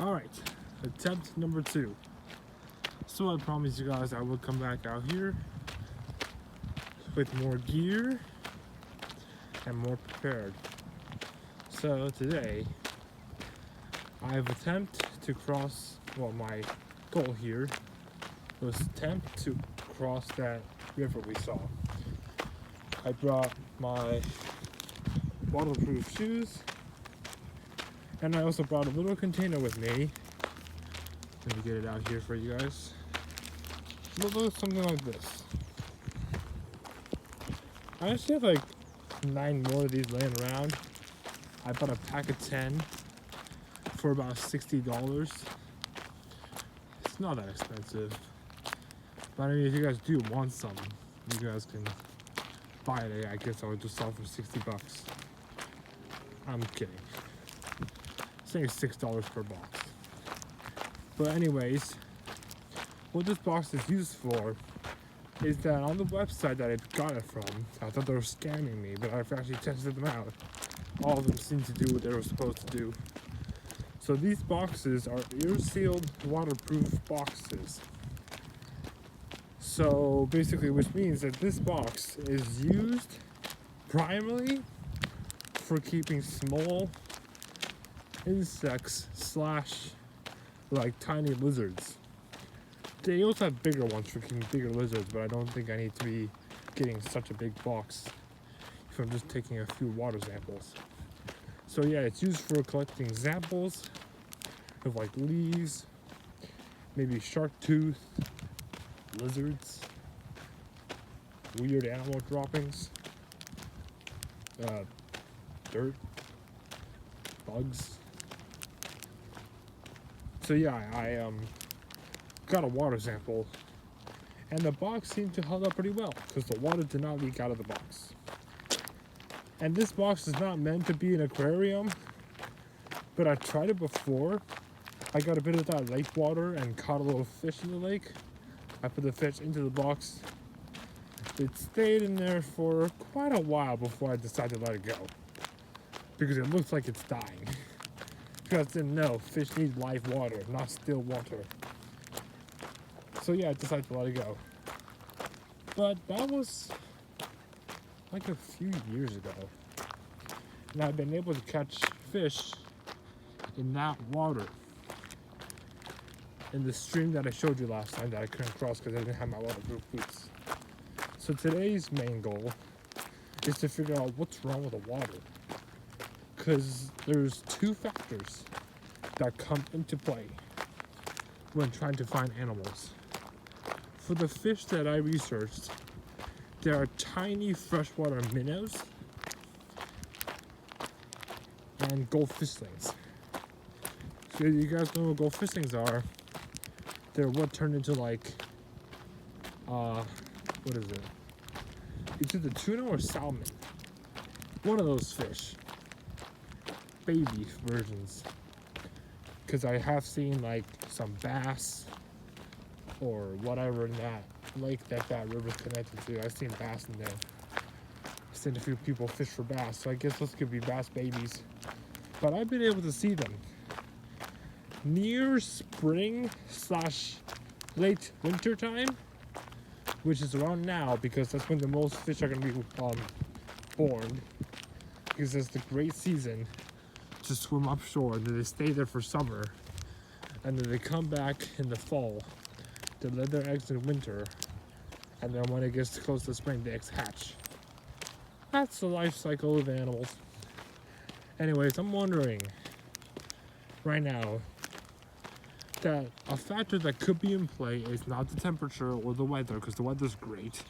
Alright, attempt number 2. So I promised you guys I would come back out here with more gear and more prepared. So today, I have attempted to cross, my goal here was attempt to cross that river we saw. I brought my waterproof shoes, and I also brought a little container with me. Let me get it out here for you guys. It looks something like this. I actually have like 9 more of these laying around. I bought a pack of 10 for about $60. It's not that expensive. But I mean, if you guys do want some, you guys can buy it. I guess I would just sell for $60. I'm kidding. I think it's $6 per box. But anyways, what this box is used for is that on the website that I got it from, I thought they were scamming me, but I've actually tested them out. All of them seem to do what they were supposed to do. So these boxes are ear-sealed, waterproof boxes. So basically, which means that this box is used primarily for keeping small insects / like tiny lizards. They also have bigger ones for keeping bigger lizards, but I don't think I need to be getting such a big box if I'm just taking a few water samples. So yeah, it's used for collecting samples of like leaves, maybe shark tooth, lizards, weird animal droppings, dirt, bugs. So yeah, I got a water sample, and the box seemed to hold up pretty well because the water did not leak out of the box. And this box is not meant to be an aquarium, but I tried it before. I got a bit of that lake water and caught a little fish in the lake. I put the fish into the box. It stayed in there for quite a while before I decided to let it go, because it looks like it's dying. You guys didn't know, fish need live water, not still water. So yeah, I decided to let it go. But that was like a few years ago. And I've been able to catch fish in that water. In the stream that I showed you last time that I couldn't cross because I didn't have my waterproof boots. So today's main goal is to figure out what's wrong with the water. Because there's 2 factors that come into play when trying to find animals. For the fish that I researched, there are tiny freshwater minnows and goldfishlings. So you guys know what goldfishlings are. They're what turned into like, what is it? It's either tuna or salmon. One of those fish. Baby versions. Because I have seen like some bass or whatever in that lake that river's connected to. I've seen bass in there. I've seen a few people fish for bass, so I guess those could be bass babies. But I've been able to see them near spring / late winter time, which is around now because that's when the most fish are going to be born, because it's the great season to swim offshore, and then they stay there for summer, and then they come back in the fall to lay their eggs in winter, and then when it gets close to spring, the eggs hatch. That's the life cycle of animals. Anyways, I'm wondering right now that a factor that could be in play is not the temperature or the weather, because the weather's great.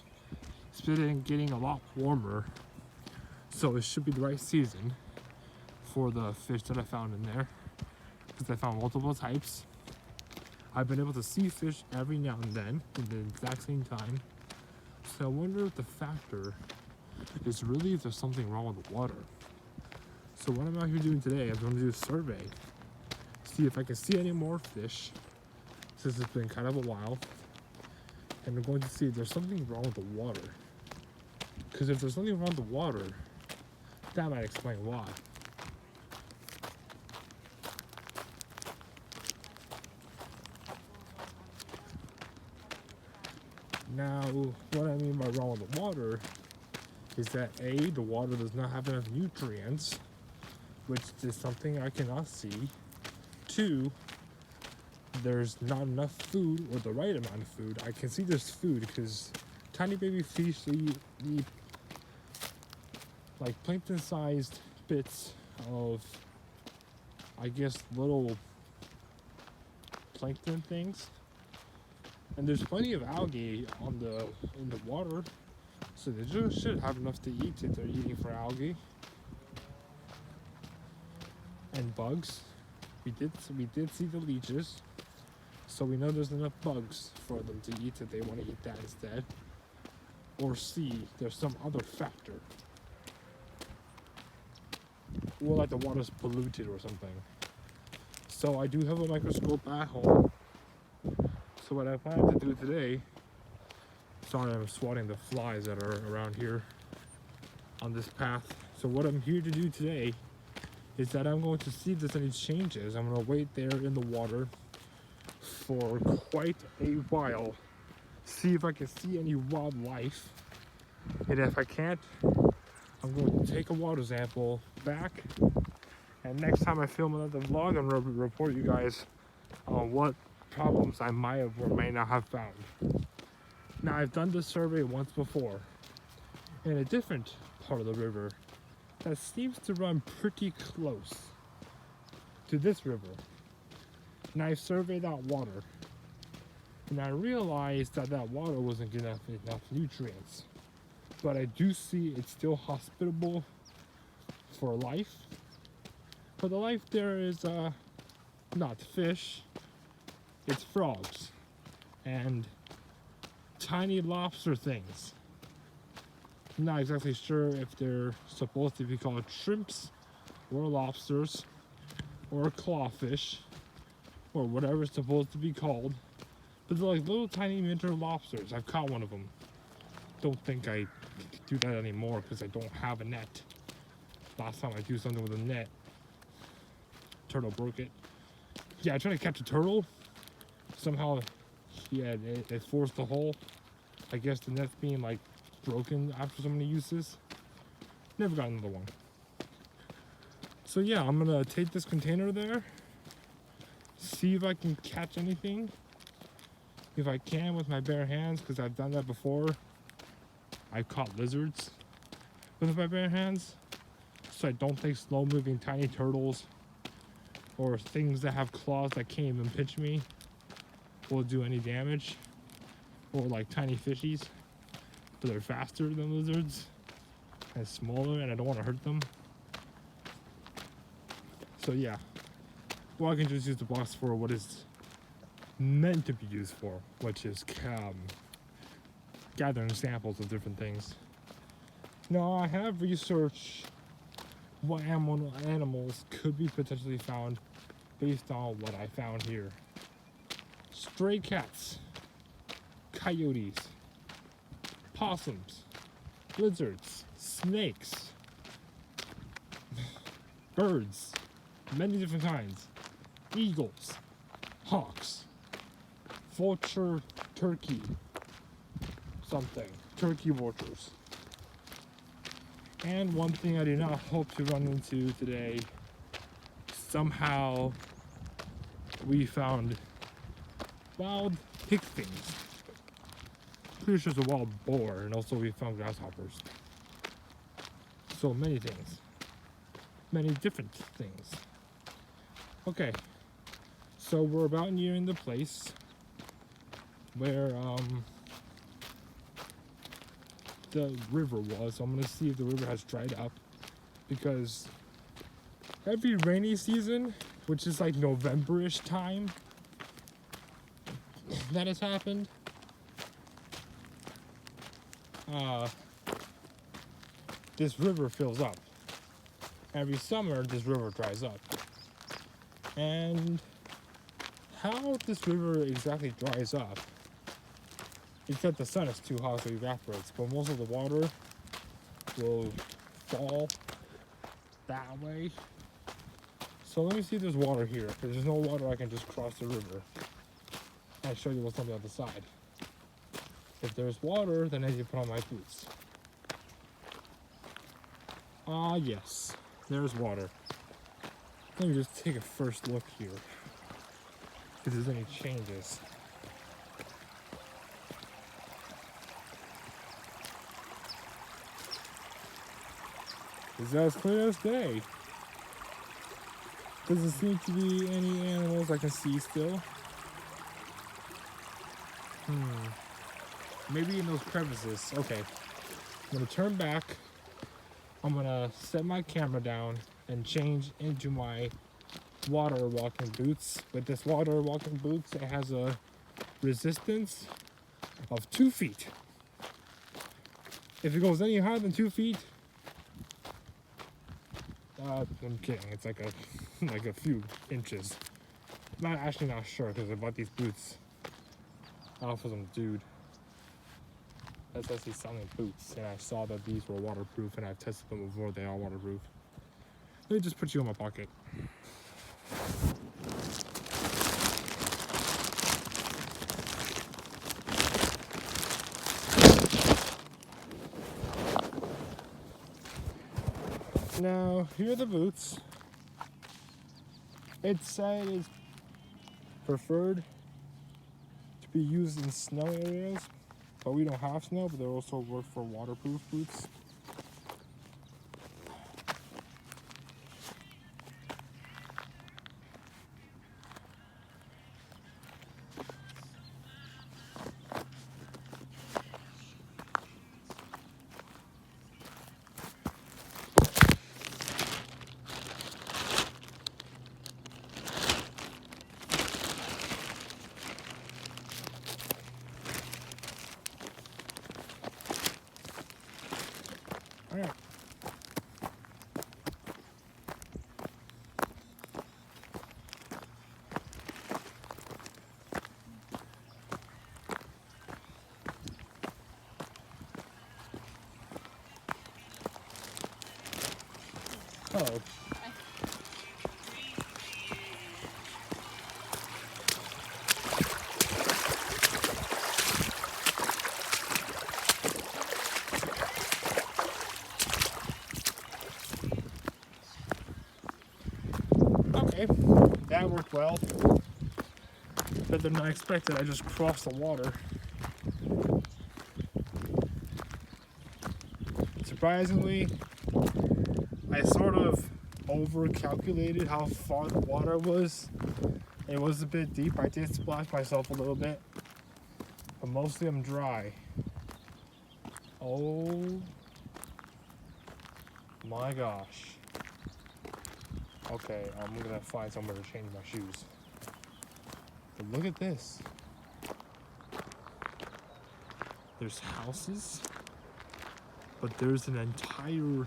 It's been getting a lot warmer, so it should be the right season for the fish that I found in there, because I found multiple types. I've been able to see fish every now and then in the exact same time. So I wonder if the factor is really if there's something wrong with the water. So what I'm out here doing today, I'm going to do a survey, see if I can see any more fish, since it's been kind of a while. And I'm going to see if there's something wrong with the water. Because if there's something wrong with the water, that might explain why. Now, what I mean by wrong with the water is that A, the water does not have enough nutrients, which is something I cannot see. Two, there's not enough food or the right amount of food. I can see there's food because tiny baby fish eat like plankton-sized bits of, I guess, little plankton things. And there's plenty of algae in the water, so they just should have enough to eat if they're eating for algae and bugs. We did see the leeches, so we know there's enough bugs for them to eat if they want to eat that instead. Or C, there's some other factor. Or like the water's polluted or something. So I do have a microscope at home. So what I plan to do today, sorry I'm swatting the flies that are around here on this path. So what I'm here to do today is that I'm going to see if there's any changes. I'm going to wait there in the water for quite a while, see if I can see any wildlife, and if I can't, I'm going to take a water sample back, and next time I film another vlog, I'm going to report you guys on what problems I might have or may not have found. Now, I've done this survey once before in a different part of the river that seems to run pretty close to this river. And I surveyed that water, and I realized that that water wasn't getting enough nutrients. But I do see it's still hospitable for life. But the life there is not fish, it's frogs and tiny lobster things. I'm not exactly sure if they're supposed to be called shrimps or lobsters or clawfish or whatever it's supposed to be called, but they're like little tiny miniature lobsters. I've caught one of them. Don't think I do that anymore because I don't have a net. Last time I do something with a net, turtle broke it. Yeah, I tried to catch a turtle. Somehow, yeah, it forced the hole. I guess the net's being like broken after so many uses. Never got another one. So yeah, I'm gonna take this container there, see if I can catch anything. If I can with my bare hands, because I've done that before. I've caught lizards with my bare hands. So I don't think slow moving tiny turtles or things that have claws that can't even pinch me will do any damage. Or like tiny fishies, but they're faster than lizards and smaller, and I don't want to hurt them. So yeah, well, I can just use the box for what it's meant to be used for, which is gathering samples of different things. Now, I have researched what animals could be potentially found based on what I found here. Stray cats, coyotes, possums, lizards, snakes, birds, many different kinds, eagles, hawks, vulture, turkey, turkey vultures. And one thing I do not hope to run into today, somehow we found wild pig things. Pretty sure it's a wild boar, and also we found grasshoppers. So many things. Many different things. Okay, so we're about nearing the place where the river was. So I'm gonna see if the river has dried up, because every rainy season, which is like November-ish time, that has happened. This river fills up. Every summer, this river dries up. And how this river exactly dries up, except the sun is too hot, so it evaporates, but most of the water will fall that way. So let me see if there's water here, because there's no water I can just cross the river. I'll show you what's on the other side. If there's water, then I need to put on my boots. Ah, yes, there's water. Let me just take a first look here, if there's any changes. It's as clear as day. Doesn't seem to be any animals I can see still. Maybe in those crevices. Okay, I'm gonna turn back. I'm gonna set my camera down and change into my water walking boots. With this water walking boots, it has a resistance of 2 feet. If it goes any higher than 2 feet, I'm kidding. It's like a few inches. I'm actually not sure because I bought these boots off of some dude that's actually selling boots, and I saw that these were waterproof, and I've tested them before. They are waterproof. Let me just put you in my pocket. Now, here are the boots. It said it's preferred to be used in snow areas, but we don't have snow, but they also work for waterproof boots. Alright. Hello. Okay, that worked well. Better than I expected. I just crossed the water. Surprisingly, I sort of over-calculated how far the water was. It was a bit deep. I did splash myself a little bit, but mostly I'm dry. Oh my gosh. Okay, I'm gonna find somewhere to change my shoes. But look at this. There's houses, but there's an entire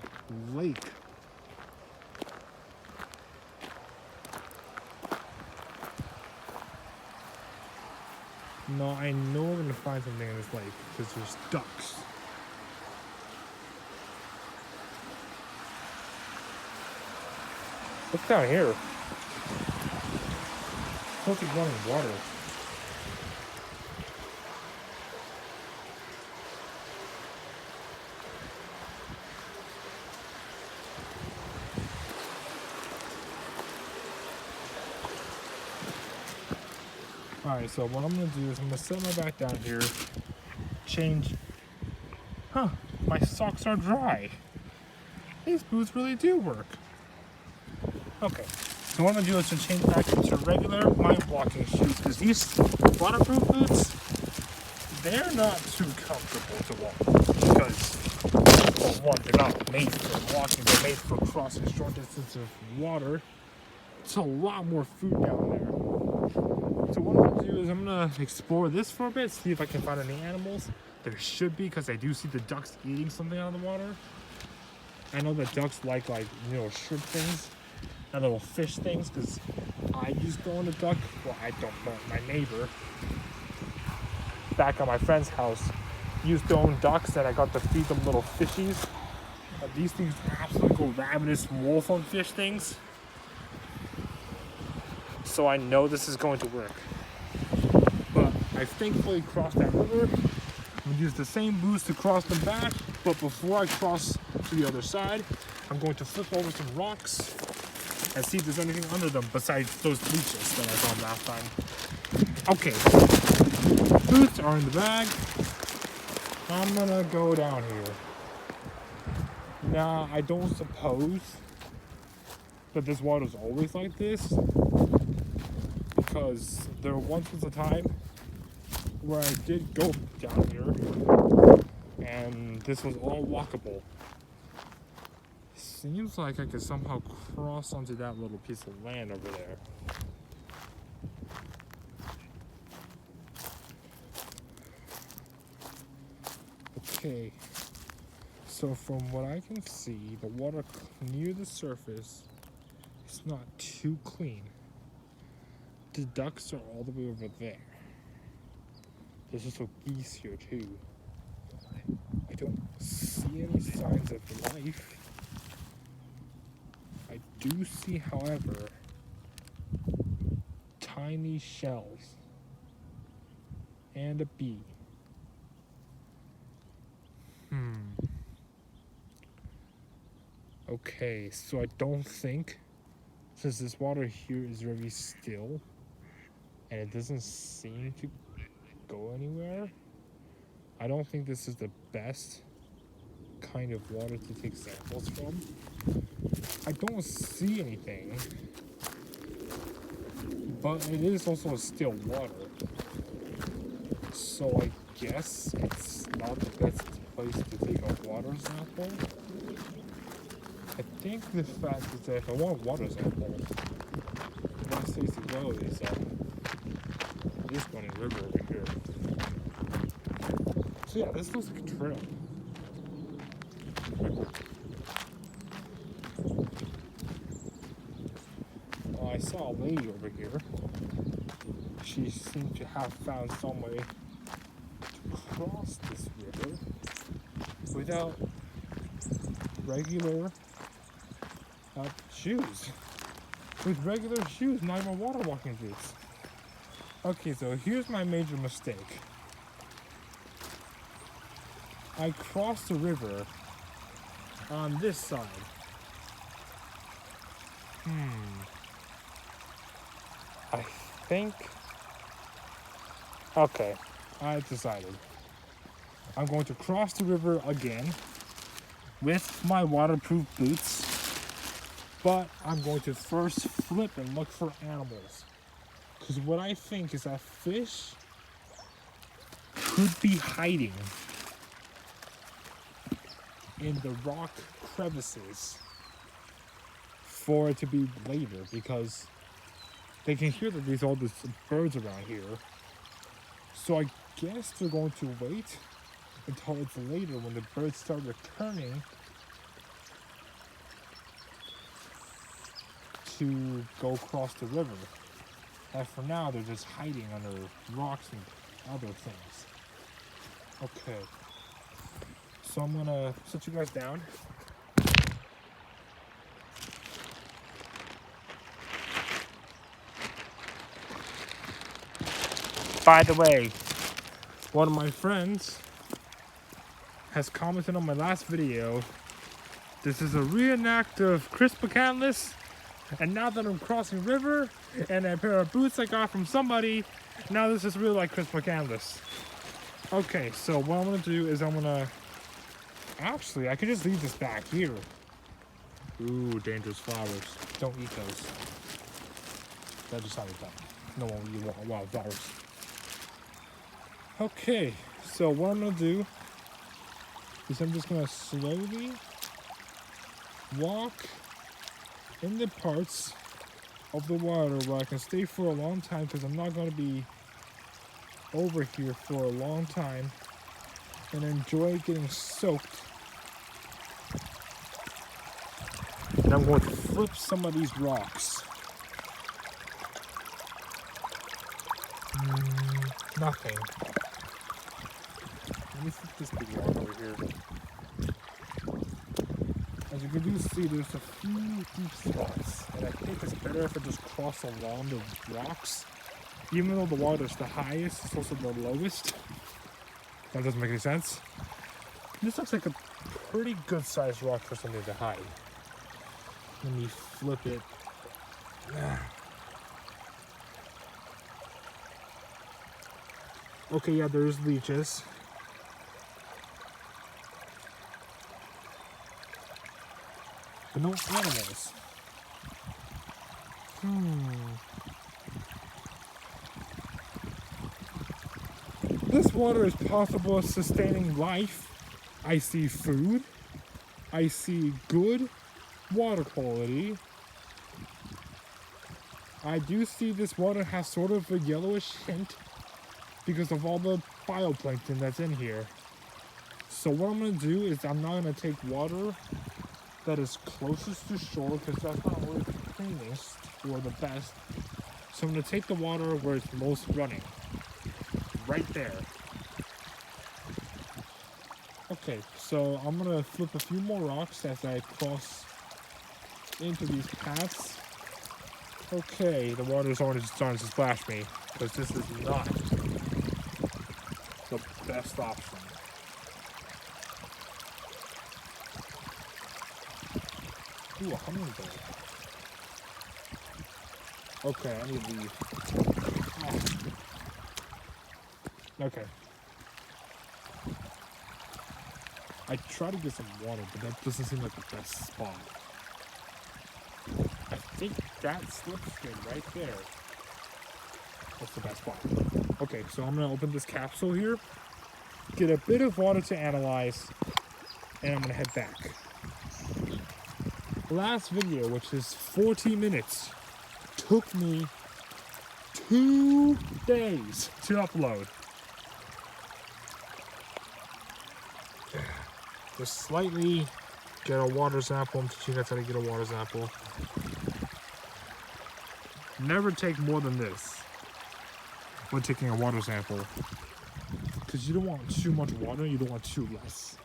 lake. No, I know we're gonna find something in this lake because there's ducks. Look down here. It's like running water. Alright, so what I'm gonna do is I'm gonna set my back down here, change. Huh, my socks are dry. These boots really do work. Okay, so what I'm gonna do is to change back into regular my walking shoes, because these waterproof boots, they're not too comfortable to walk. Because, well, one, they're not made for walking, they're made for crossing short distances of water. It's a lot more food down there. So what I'm gonna do is I'm gonna explore this for a bit, see if I can find any animals. There should be, because I do see the ducks eating something out of the water. I know that ducks like shrimp things. Little fish things, because I used to own a duck. Well, I don't know. My neighbor back at my friend's house used to own ducks, and I got to feed them little fishies. These things absolutely go ravenous wolf on fish things. So I know this is going to work. But I thankfully crossed that river, I'm gonna use the same boots to cross them back, but before I cross to the other side, I'm going to flip over some rocks and see if there's anything under them besides those leeches that I found last time. Okay, boots are in the bag. I'm gonna go down here. Now, I don't suppose that this water's always like this, because there once was a time where I did go down here and this was all walkable. Seems like I could somehow cross onto that little piece of land over there. Okay, so from what I can see, the water near the surface is not too clean. The ducks are all the way over there. There's also geese here too. I don't see any signs of life. I do see, however, tiny shells and a bee. Okay, so I don't think, since this water here is very still and it doesn't seem to go anywhere, I don't think this is the best kind of water to take samples from. I don't see anything, but it is also still water, so I guess it's not the best place to take a water sample. I think the fact is that if I want a water sample, the best place to go is this running river over here. So yeah, this looks like a trail. I saw a lady over here. She seemed to have found some way to cross this river without regular shoes. With regular shoes, not even water walking boots. Okay, so here's my major mistake. I crossed the river on this side. I think... Okay, I decided. I'm going to cross the river again with my waterproof boots, but I'm going to first flip and look for animals. Because what I think is that fish could be hiding in the rock crevices for it to be later, because they can hear that there's all these birds around here. So I guess they're going to wait until it's later when the birds start returning to go across the river. And for now, they're just hiding under rocks and other things. Okay. So I'm gonna sit you guys down. By the way, one of my friends has commented on my last video. This is a reenact of Chris McCandless, and now that I'm crossing river and a pair of boots I got from somebody, now this is really like Chris McCandless. Okay, so what I'm gonna do is I'm gonna... Actually, I can just leave this back here. Ooh, dangerous flowers. Don't eat those. That just sounded dumb. No one will eat wild flowers. Okay, so what I'm gonna do is I'm just gonna slowly walk in the parts of the water where I can stay for a long time, because I'm not gonna be over here for a long time, and enjoy getting soaked. And I'm going to flip some of these rocks. Nothing. Let me flip this big rock over here. As you can see, there's a few deep spots, and I think it's better if I just cross along the rocks. Even though the water's the highest, it's also the lowest. That doesn't make any sense. This looks like a pretty good sized rock for something to hide. Let me flip it. Okay, yeah, there's leeches. But no animals. This water is possible of sustaining life. I see food. I see good water quality. I do see this water has sort of a yellowish hint because of all the bioplankton that's in here. So what I'm going to do is I'm not going to take water that is closest to shore because that's not really the cleanest or the best. So I'm going to take the water where it's most running. Right there. Okay, so I'm going to flip a few more rocks as I cross into these paths. Okay, the water's already starting to splash me because this is not the best option. Ooh, a hummingbird. Okay, I need to leave. Oh. Okay. I try to get some water, but that doesn't seem like the best spot. I think that slipstream right there. That's the best spot. Okay, so I'm gonna open this capsule here, get a bit of water to analyze, and I'm gonna head back. Last video, which is 40 minutes, took me 2 days to upload. Just slightly get a water sample. I'm teaching you guys how to get a water sample. Never take more than this when taking a water sample, because you don't want too much water, you don't want too less.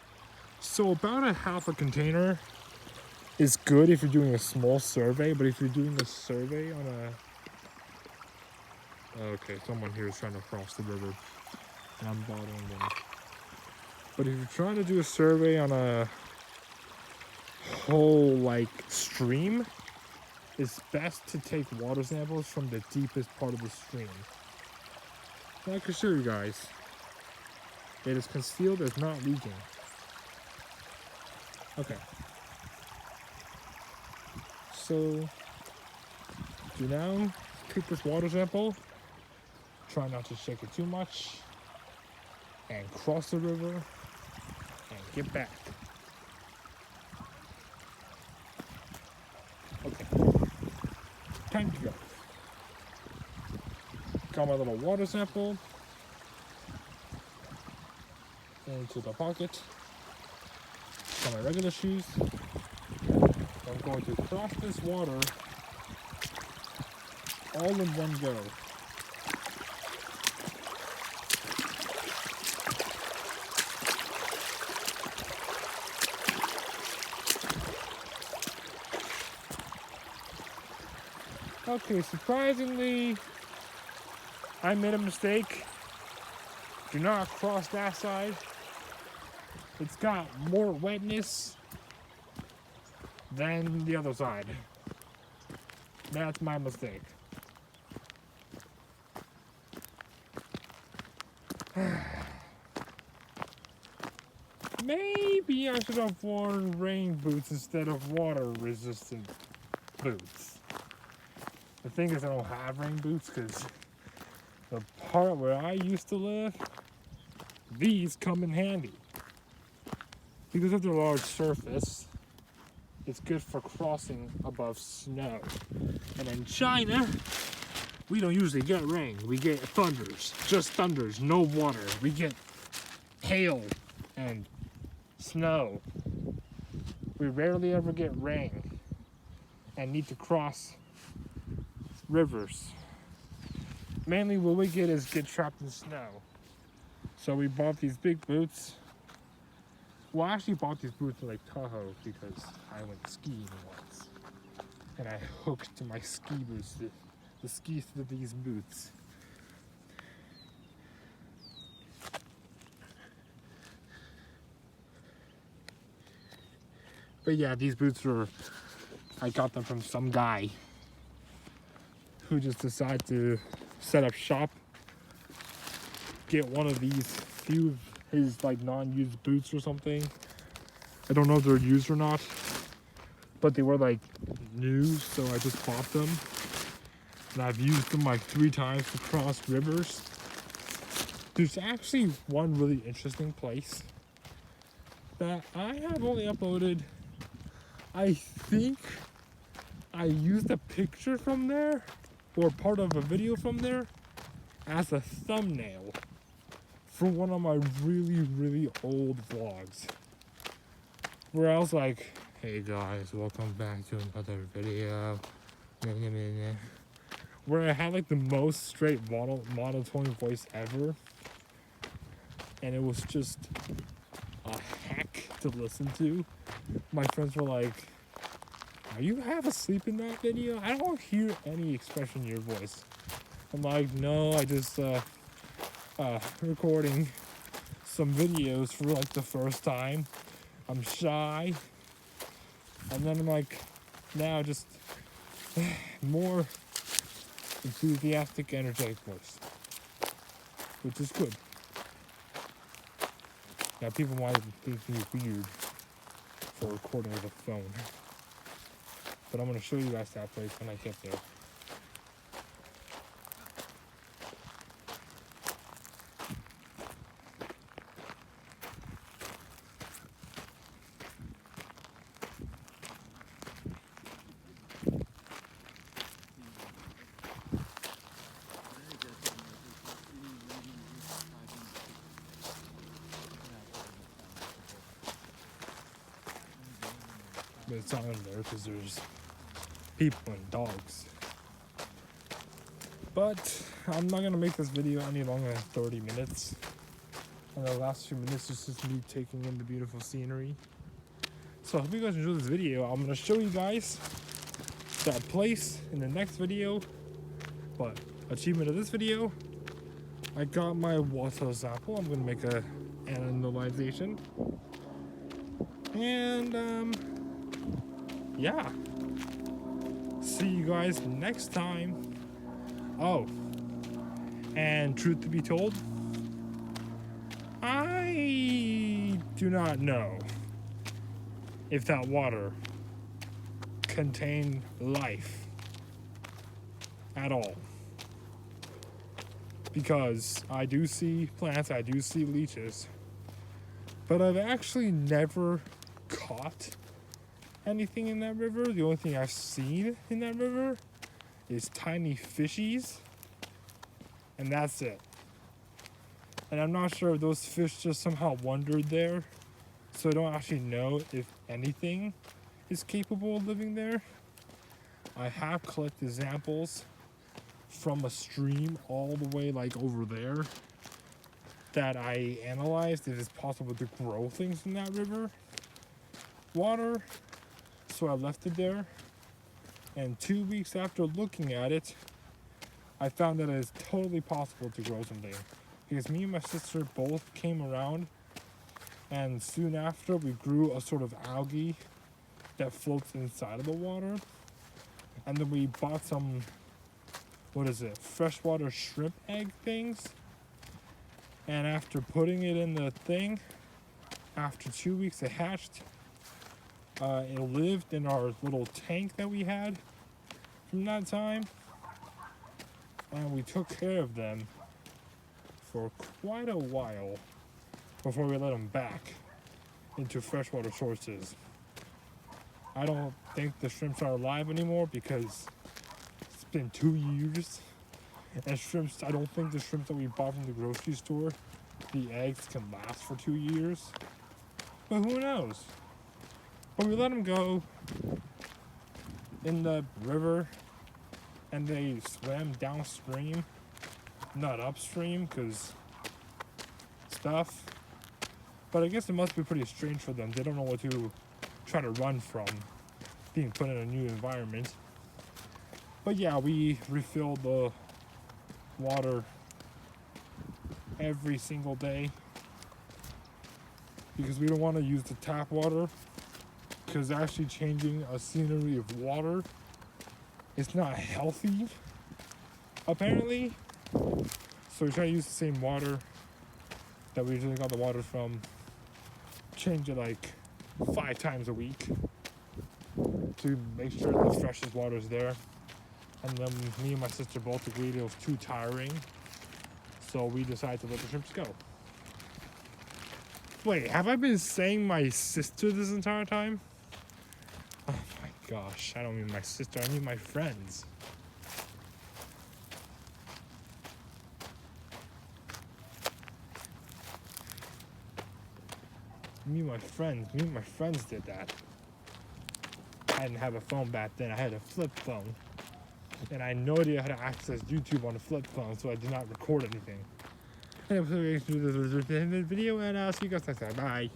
So about a half a container is good if you're doing a small survey, but if you're doing a survey on a... Okay, someone here is trying to cross the river, and I'm bothering them. But if you're trying to do a survey on a whole, like, stream, it's best to take water samples from the deepest part of the stream. Now I can show you guys. It is concealed, it's not leaking. Okay. So, do now take this water sample, try not to shake it too much, and cross the river, and get back. Okay, time to go. Got my little water sample into the pocket. Got my regular shoes. I'm going to cross this water all in one go. Okay, surprisingly, I made a mistake. Do not cross that side. It's got more wetness than the other side. That's my mistake. Maybe I should have worn rain boots instead of water resistant boots. The thing is I don't have rain boots because the part where I used to live, these come in handy. Because of their large surface, it's good for crossing above snow. And in China, we don't usually get rain. We get thunders, just thunders, no water. We get hail and snow. We rarely ever get rain and need to cross rivers. Mainly what we get is get trapped in snow. So we bought these big boots. Well, I actually bought these boots in Lake Tahoe because I went skiing once. And I hooked my ski boots, the skis to these boots. But yeah, these boots I got them from some guy who just decided to set up shop, get one of these few of his like non-used boots or something. I don't know if they're used or not, but they were like new, so I just bought them. And I've used them like 3 times to cross rivers. There's actually one really interesting place that I have only uploaded. I think I used a picture from there or part of a video from there as a thumbnail for one of my really old vlogs, where I was like, hey guys, welcome back to another video, where I had like the most straight monotone voice ever, and it was just a heck to listen to. My friends were like, are you half asleep in that video? I don't hear any expression in your voice. I'm like, no, I just recording some videos for like the first time. I'm shy. And then I'm like, now just more enthusiastic, energetic voice, which is good. Now people might think me weird for recording with a phone, but I'm gonna show you guys that place when I get there. But it's not in there because there's people and dogs. But I'm not gonna make this video any longer than 30 minutes. And the last few minutes is just me taking in the beautiful scenery. So I hope you guys enjoyed this video. I'm gonna show you guys that place in the next video. But achievement of this video, I got my water sample. I'm gonna make a analyzation. And yeah. See you guys next time. Oh, and truth to be told, I do not know if that water contained life at all. Because I do see plants, I do see leeches, but I've actually never caught anything in that river. The only thing I've seen in that river is tiny fishies, and that's it. And I'm not sure if those fish just somehow wandered there, so I don't actually know if anything is capable of living there. I have collected samples from a stream all the way like over there that I analyzed if it's possible to grow things in that river water. So I left it there, and 2 weeks after looking at it, I found that it is totally possible to grow something, because me and my sister both came around, and soon after we grew a sort of algae that floats inside of the water. And then we bought some, freshwater shrimp egg things, and after putting it in the thing, after 2 weeks it hatched. It lived in our little tank that we had from that time, and we took care of them for quite a while before we let them back into freshwater sources. I don't think the shrimps are alive anymore because it's been 2 years, and shrimps, I don't think the shrimps that we bought from the grocery store, the eggs can last for 2 years, but who knows? But we let them go in the river, and they swam downstream, not upstream, because stuff. But I guess it must be pretty strange for them. They don't know what to try to run from being put in a new environment. But yeah, we refill the water every single day because we don't want to use the tap water because actually changing a scenery of water is not healthy, apparently. So we try to use the same water that we usually got the water from, change it like 5 times a week to make sure the freshest water is there. And then me and my sister both agreed it was too tiring, so we decided to let the shrimps go. Wait, have I been saying my sister this entire time? Oh my gosh, I don't mean my sister, I mean my friends. Me and my friends did that. I didn't have a phone back then, I had a flip phone. And I had no idea how to access YouTube on a flip phone, so I did not record anything. Anyway, so we're going to do this video, and I'll see you guys next time. Bye.